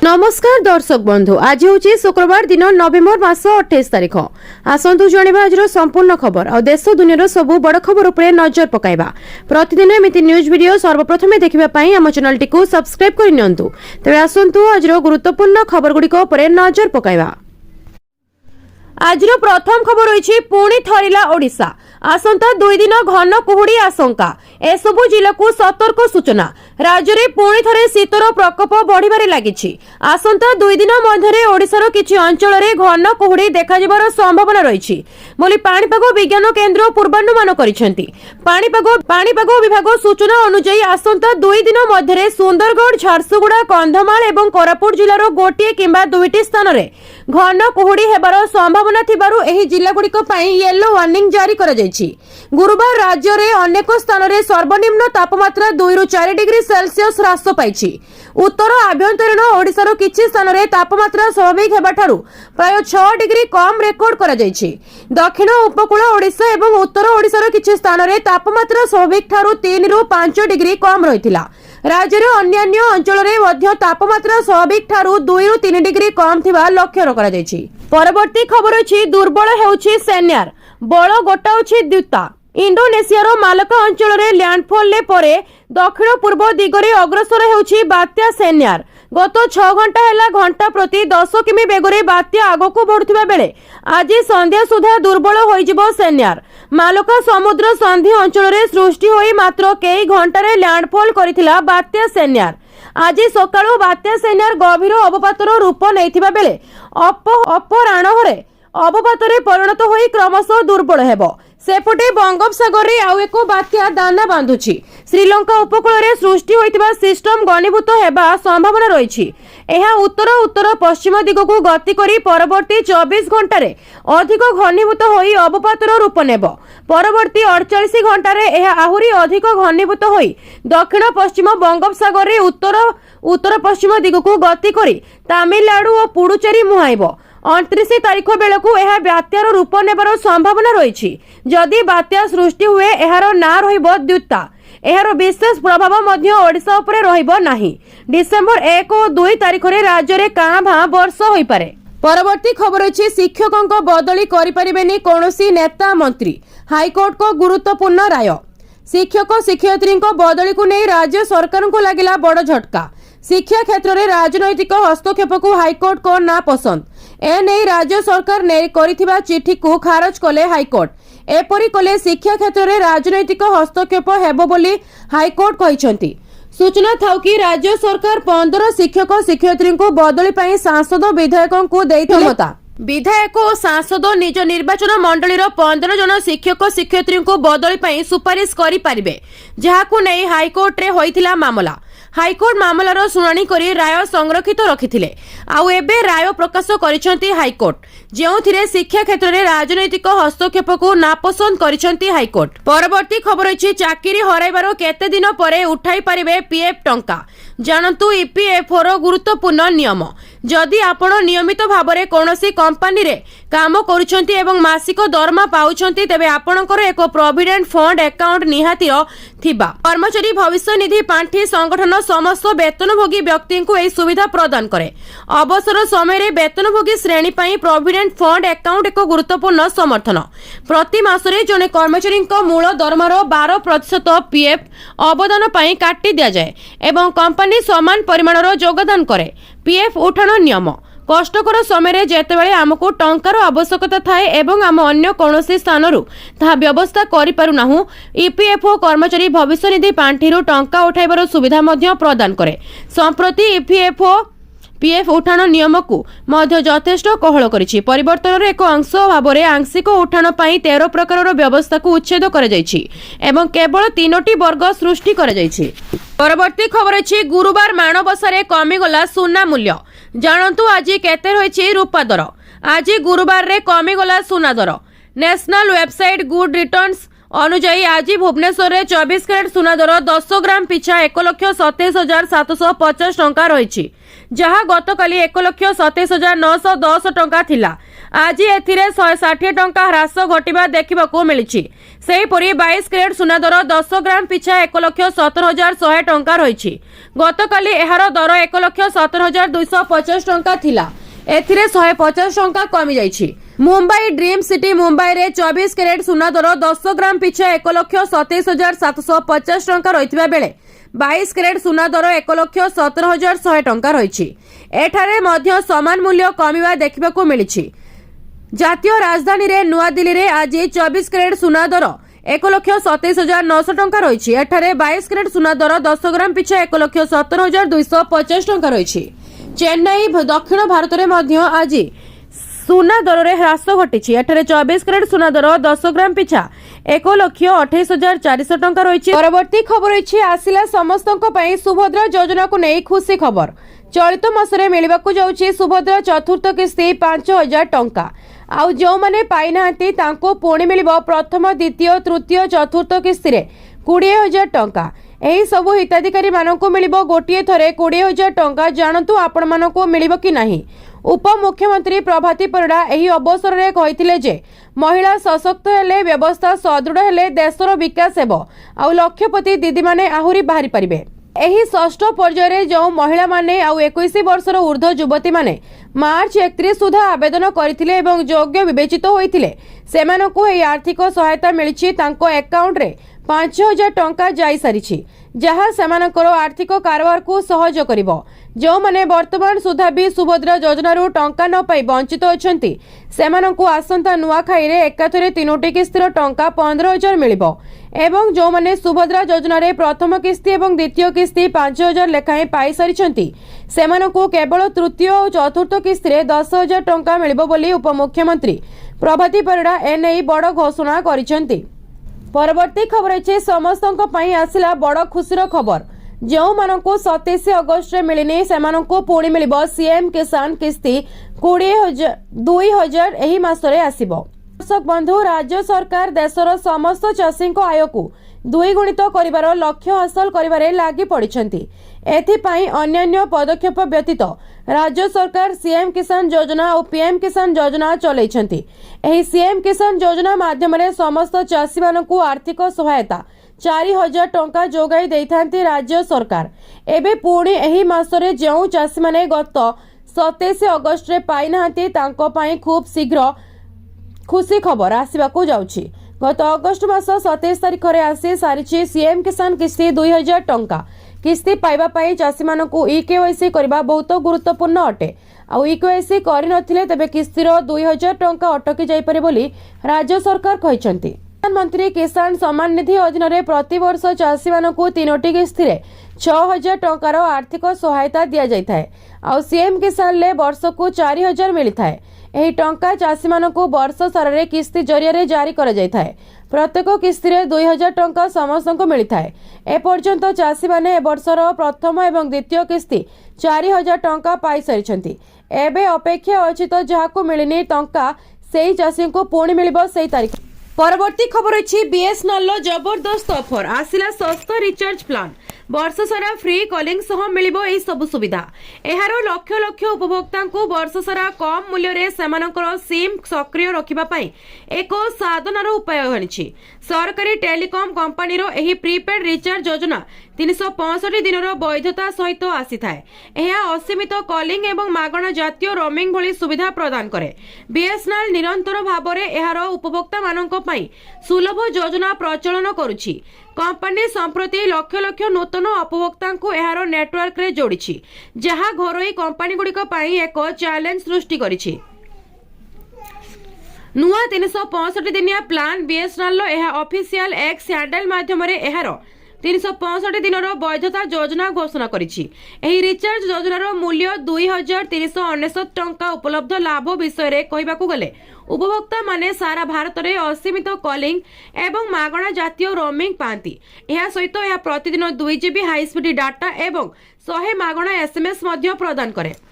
नमस्कार दर्शक बंधु आज हूँ शुक्रवार दिन नवेम्बर मास 28 तारिख आसतु जाना आज संपूर्ण खबर और देश दुनिया सब बड़ खबर उपर नजर पकाइबा। प्रतिदिन एमती न्यूज वीडियो सर्वप्रथम देखापी आम चैनल टी सब्सक्राइब करनी तेज आसतु आज गुरुत्वपूर्ण खबर गुड़िक नजर पकाइबा। आज प्रथम खबर रही पुणी थरिला ओडिशा आसंता 2 दिन घन कुहुड़ी आशंका एसबू जिला को सतर्क सूचना राज्य में पुणी थे शीतर प्रकोप बढ़िबारे लागिछि। आसंता 2 दिन मध्य ओडिशार किछि अंचल में घन कुहुड़ी देखा जिबार संभावना रही बोली पाणीपाग विज्ञान केन्द्र पूर्वानुमान करिसेंति। पाणीपाग विभाग सूचना अनुसार आसंता 2 दिन मध्य सुंदरगढ़ झारसुगुड़ा कंधमाल और कोरापुट जिलार गोटे किंबा 2टी स्थान में घन कुहुड़ी हेबार संभावना थिबारु एही जिलागुड़िक पई येलो वार्निंग जारी करा जायछि। गुरुवार राज्य में अनेक स्थान में सर्वनिम्न तापमात्रा 2 ରୁ 4 डिग्री सेल्सियस ह्रास पाइछि। उत्तर आभ्यंतरीण ओडिशार किछि स्थान में तापमात्रा स्वाभाविक हेबाठारु प्राय 6 डिग्री कम रेकर्ड करा जायछि। दक्षिण उपकूल ओडिशा एवं उत्तर ओडिशार किछि स्थान में तापमात्रा स्वाभाविक ठारु 3 ରୁ 5 डिग्री कम रहिथिला। राज्य अन्य अंचल में तापमात्रा स्वाभाविक ठारु 2 ରୁ 3 डिग्री कम थिबा लक्ष्य रखा जायछि। परवर्ती खबर अछि दुर्बल हेउछि सेन्यार बल गोटाउछि द्यूता। इंडोनेशियार मालका अंचल में लैंडफॉल परे दक्षिण पूर्व दिगरे अग्रसर हेउछि बात्या सेन्यार। गत 6 घंटा हेला घंटा प्रति 10 किमी बेगरे बात्या आगको बढ़ुथिबा बेले आज संध्या सुधा दुर्बल होइजिबो सेन्यार। मालका समुद्र संधि अंचल में सृष्टि होई मात्र कई घंटारे लैंडफॉल करिथिला बात्या सेन्यार। आज सकाळु बात्या सेन्यार गभीर अवपातर रूप नैथिबा बेले अपराह्नरे अवपातरे परिणत होई क्रमशः दुर्बल हेबो। सेपटे बंगोपसागर रे आउ एको बात्या दाना बांधुछि। श्रीलंका उपकूल रे सृष्टि होइतिबा सिस्टम घनीभूत हेबा संभावना रहिछि। एहा उत्तर उत्तर पश्चिम दिगकु गति करी परवर्ती 24 घंटा रे अधिक घनीभूत होई अवपातर रूप नेबो। परवर्ती 48 घंटा रे एहा आहुरी अधिक घनीभूत होई दक्षिण पश्चिम बंगोपसागर रे उत्तर पश्चिम दिगकु गति करी तमिलनाडु और पुडुचेरी मुहाइबो। 29 तारिख बेलू यह बात्यार रूप नेबार संभावना रही। जदि बात्या सृष्टि हुए एहार ना रहिबो द्यूता। एहार विशेष प्रभाव मध्य ओडिशा उपरे रहिबो नाही। डिसेंबर 1 और 2 तारिख रे राज्य रे कां भां वर्षा होई पारे। परवर्ती खबर अछि शिक्षकों बदली करि परिबेनी कोनोसी नेता मंत्री हाईकोर्ट को गुरुत्वपूर्ण राय। शिक्षक शिक्षयित्री बदली को नहीं राज्य सरकार को लगिला बड़ झटका। शिक्षा क्षेत्र में राजनैतिक हस्तक्षेप को हाईकोर्ट को ना पसंद। एने राज्य सरकार ने करिथिबा चिठी को खारज कले हाईकोर्ट। एपरि कले शिक्षा क्षेत्र में राजनैतिक हस्तक्षेप हेबो बोली हाईकोर्ट कहिसंती। सूचना थाउ कि राज्य सरकार 15 शिक्षक शिक्षयित्री को बदली पई सांसद विधायकों को देइथिले। विधायक और सांसद निज निर्वाचन मंडलीर 15 जन शिक्षक शिक्षयित्री को बदली पई सुपारिश करि पारिबे, जहाकु नै हाईकोर्ट रे होइथिला मामला। हाईकोर्ट मामलार शुणाणी करी राय संरक्षित रखिथिले। आउ एबे राय प्रकाश करिसेंती हाईकोर्ट, जेउथिरे शिक्षा क्षेत्र में राजनैतिक हस्तक्षेप को नापसंद करिसेंती हाईकोर्ट। परवर्ती खबर अछि चाकरी हराइबार केते दिन परे उठाई पारिबे पीएफ टंका। जानतु ईपीएफओ रो गुरुत्वपूर्ण नियम। जदि आपण नियमित भाबरे कोनोसी कंपनी रे काम करूछंती एवं मासिक दरमा पाउछंती तेबे आपणकर एक प्रोविडेंट फंड अकाउंट निहाती थिबा। कर्मचारी भविष्य निधि पांठी संगठन समस्त वेतनभोगी व्यक्ति को यह सुविधा प्रदान करे। अवसर समय वेतनभोगी श्रेणी पई प्रोविडेंट फंड अकाउंट एक गुरुत्वपूर्ण समर्थन। प्रति मासरे जने कर्मचारी मूल दरमार 12% पीएफ अवदान पई काटी दिया जाए एवं कंपनी समान परिमाणर योगदान करे। पीएफ उठाण नियम कष्टकर समय जेतेबेले आमको टंकार आवश्यकता थाए एवं आम अन्य कोनोसी स्थानरू ता व्यवस्था करि पारु नाहु। ईपीएफओ कर्मचारी भविष्य निधि पांठीरू टंका उठाइबार सुविधा मध्य प्रदान करे। संप्रति ईपीएफओ पीएफ उठाण नियम को मध्य यथेष्ट कोहल करिछि। परिवर्तन एक अंश भाव में आंशिक उठाण पई 13 प्रकार व्यवस्था को उच्छेद करा जायछि एवं केवल 3टी वर्ग सृष्टि करा जायछि। परवर्ती खबर अछि गुरुवार माणबसारे कमिगला सुना मूल्य। जानतु आज केते रहिछि रूपा दर। आज गुरुवार रे कमिगला सुना दर। नेशनल वेबसाइट गुड रिटर्न्स अनुजाई आज भुवनेश्वर में 24 कैरेट सुना दर 10 ग्राम पिछा 1,27,750 टंका रही, जहाँ गतकाली 1,27,910 टंका थिला। आज एथिरे 160 टंका ह्रास घटिबा देखिबाकू मिलिछि। सेहीपरि 22 कैरेट सुना दर 10 ग्राम पिछा 1,17,100 टंका रही। गतकाली एहार दर 1,17,250 टंका थिला। एथिरे 150 टंका कमी जाइछि। मुंबई ड्रीम सिटी मुंबई रे 24 कैरेट सुना दर 10 ग्राम पिछा 1,27,750 टंका रहितबा बेले 22 कैरेट सुना दर 1,17,100 टंका रही। एठारे मध्य समान मूल्य कमिबा देखिबाकू मिलिछि। जातीय राजधानी रे नुआ दिल्ली रे आज 24 कैरेट सुना दर 1,27,900 टंका रही। एठारे 22 कैरेट सुना दर 10 ग्राम पिछा 1,17,250 टंका रही। चेन्नई दक्षिण भारत रे मध्य आज सुना दर रे ह्रास घटी। एठारे 24 कैरेट सुना दर 10 ग्राम पिछा 1,28,400 टंका रही। परवर्ती खबर रही आसिला समस्तों पई सुभद्रा योजना को नहीं खुशी खबर। चलित मासरे मिलिबाकू जाउछि सुभद्रा चतुर्थ किस्ती 5,000 टंका। आउ जो माने पाई नांती तांको पुणी मिलिबो प्रथम द्वितीय तृतीय चतुर्थ किस्ती रे 20,000 टंका। एही सबु हिताधिकारी मानकू मिलिबो गोटिए थरे 20,000 टंका। जानतु आपण मानकू मिलिबो कि नाही। उपमुख्यमंत्री प्रभाती परिड़ा एही अवसर रे कहिथिले जे महिला सशक्त हेले व्यवस्था सदृढ़ हेले देशर विकास हेबो आउ लक्षपति दीदी माने आहुरी बाहरी परिबे। एही षष्ठ पर्याय जो महिला माने आउ 21 वर्षर ऊर्ध्व युवती माने मार्च 31 सुधा आवेदन करथिले एवं योग्य विवेचित होइथिले सेमानकू एही आर्थिक सहायता मिलिछि। तांको अकाउंट रे 5,000 टंका जाई सारिछि, जहाँ सेमानकर आर्थिक कारोबार को सहज करिवो। जो माने वर्तमान सुधा भी सुभद्रा योजना रू टंका न पाई वंचित अछंती सेमानकू आसंता नुआखाई रे एकाथरे 3टी किस्तीर टंका 15,000 मिलिबो एवं जो माने सुभद्रा योजना रे प्रथम किस्ती एवं द्वितीय किस्ती 5,000 लेखाएं पाई सारिछंती सेमानकू केवल तृतीय और चतुर्थ किस्ती रे 10,000 टंका मिलिबो बोली उपमुख्यमंत्री प्रभाती परिड़ा एने बड़ घोषणा करिछंती। परवर्ती खबर अछि समस्तों पई आसिला बड़ खुशीर खबर। जो मानकू 27 अगस्त रे मिलिनी सेमानकू पुणी मिलिबो सीएम किसान किस्ती 2,000 एही मासरे आसिबो। दर्शक बंधु, राज्य सरकार देशर समस्त चाषी आय को द्विगुणित करिवार लक्ष्य हासिल करिवारे लागि पड़िछंती। एथिपाई अन्यान्य पदक्षेप व्यतीत राज्य सरकार सीएम किसान योजना और पीएम किसान योजना चलैछंती। एही सीएम किसान योजना माध्यम रे समस्त चाषी मानकू आर्थिक सहायता 4,000 टंका जोगाई देइथांती राज्य सरकार। एबे पुणी एही मासरे जेउ चाषी माने गत 27 अगस्त रे पाई नांती तांको पई खूब शीघ्र खुशी खबर आसिबाकू जाउछि। गत अगस्त मास 27 तारिख रे आसी सारिछि सीएम किसान किस्ती 2,000 टंका। किस्ती पाइबा पाई चाषी मानकू इकेवाईसी करबा बहुत गुरुत्वपूर्ण अटे। आउ इकेवाईसी करि नथिले तबे किस्तीर 2,000 टंका अटकी जाई पारे बोली राज्य सरकार कहिसंती। प्रधानमंत्री किसान सम्मान निधि अधीन रे प्रति वर्ष चाषी मानकू 3टी किस्ती रे 6,000 टंकार आर्थिक सहायता दिया जाय थाए। आउ सीएम किसान ले वर्ष को 4,000 मिली थाए। एही टंका चाषी मानकू वर्ष सारा रे किस्ती जरिया रे जारी करा जाय थाए। प्रत्येक किस्ती रे 2,000 टंका समस्तଙ୍କୁ मिली थाए। ए पर्यंत चाषी माने ए वर्षर प्रथम एवं द्वितीय किस्ती 4,000 टंका पाई सारिछंती। एबे अपेक्षा अछि तो जहाकू मिलिनी टंका सेही चाषी को पुणी मिलिबो सेही तारिख। परवर्ती खबर अछि बीएसएनएल लो जबरदस्त ऑफर आसिला सस्ता रिचार्ज प्लान। वर्ष सारा फ्री कॉलिंग सह मिलिबो एही सब सुविधा। एहारो लक्ष लक्ष उपभोक्ता को वर्ष सारा कम मूल्य रे सेमानकर सिम सक्रिय रखिबा पई एक साधनार उपाय हनिछि। सरकारी टेलीकॉम कंपनी रो एही प्रीपेड रिचार्ज योजना 365 दिनर वैधता सहित आसी थाए। एहा असीमित कॉलिंग एवं मागणा जातीय रोमिंग भली सुविधा प्रदान करे। बीएसएनएल निरंतर भाबरे एहारो उपभोक्ता मानक पई सुलभ योजना प्रचलन करूछि। कंपनी संप्रति लक्ष लक्ष नूतन उपभोक्ता को एहारो नेटवर्क रे जोड़िछि, जहा घरोई कंपनी गुड़िक पई एक चैलेंज सृष्टि करिछि। नुआ 365 दिनिया प्लान बीएसएनएल एहा ऑफिशियल एक्स हैंडल माध्यम रे एहारो 365 दिनर वैधता योजना घोषणा करिछि। एही रिचार्ज योजनार मूल्य 2,399 टंका। उपलब्ध लाभ विषय रे कहिबाकू गले उपभोक्ता माने सारा भारत रे असीमित कॉलिंग एवं मागणा जातीय रोमिंग पांती। एहा सहित एहा प्रतिदिन 2 GB हाई स्पीड डाटा एवं 100 मागणा एसएमएस मध्य प्रदान करे।